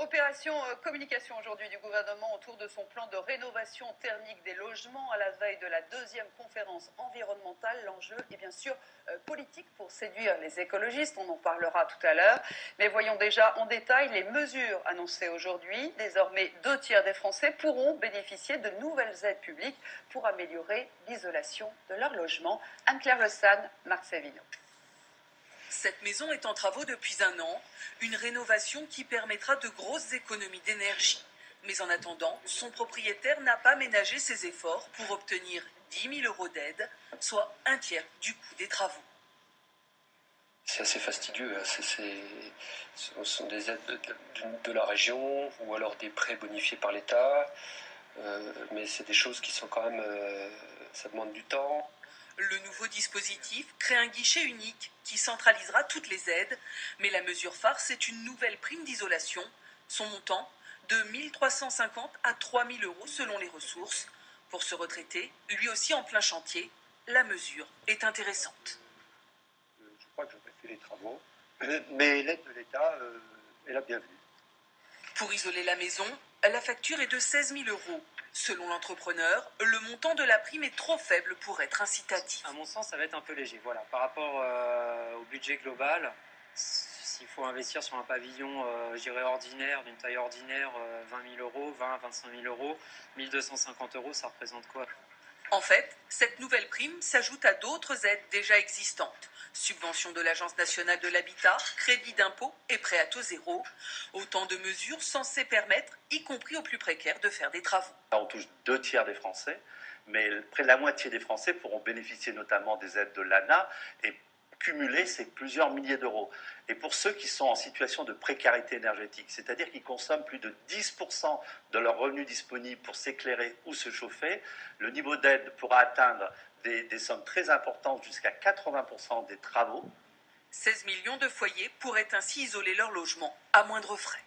Opération communication aujourd'hui du gouvernement autour de son plan de rénovation thermique des logements à la veille de la deuxième conférence environnementale. L'enjeu est bien sûr politique pour séduire les écologistes, on en parlera tout à l'heure. Mais voyons déjà en détail les mesures annoncées aujourd'hui. Désormais, 2/3 des Français pourront bénéficier de nouvelles aides publiques pour améliorer l'isolation de leur logement. Anne-Claire Le San, Marc Savino. Cette maison est en travaux depuis un an, une rénovation qui permettra de grosses économies d'énergie. Mais en attendant, son propriétaire n'a pas ménagé ses efforts pour obtenir 10 000 € d'aide, soit un tiers du coût des travaux. C'est assez fastidieux, ce sont des aides de la région ou alors des prêts bonifiés par l'État, mais c'est des choses qui sont quand même, ça demande du temps. Le nouveau dispositif crée un guichet unique qui centralisera toutes les aides, mais la mesure phare, c'est une nouvelle prime d'isolation. Son montant, de 1 350 à 3 000 € selon les ressources. Pour ce retraité, lui aussi en plein chantier, la mesure est intéressante. Je crois que j'aurais fait les travaux, mais l'aide de l'État est la bienvenue. Pour isoler la maison, la facture est de 16 000 €. Selon l'entrepreneur, le montant de la prime est trop faible pour être incitatif. À mon sens, ça va être un peu léger. Voilà. Par rapport au budget global, s'il faut investir sur un pavillon ordinaire, d'une taille ordinaire, 20 000 €, 20 à 25 000 €, 1 250 €, ça représente quoi ? En fait, cette nouvelle prime s'ajoute à d'autres aides déjà existantes. Subvention de l'Agence nationale de l'habitat, crédit d'impôt et prêt à taux zéro. Autant de mesures censées permettre, y compris aux plus précaires, de faire des travaux. On touche 2/3 des Français, mais près de la moitié des Français pourront bénéficier notamment des aides de l'ANA et cumuler ces plusieurs milliers d'euros. Et pour ceux qui sont en situation de précarité énergétique, c'est-à-dire qui consomment plus de 10% de leurs revenus disponibles pour s'éclairer ou se chauffer, le niveau d'aide pourra atteindre des sommes très importantes, jusqu'à 80% des travaux. 16 millions de foyers pourraient ainsi isoler leur logement à moindre frais.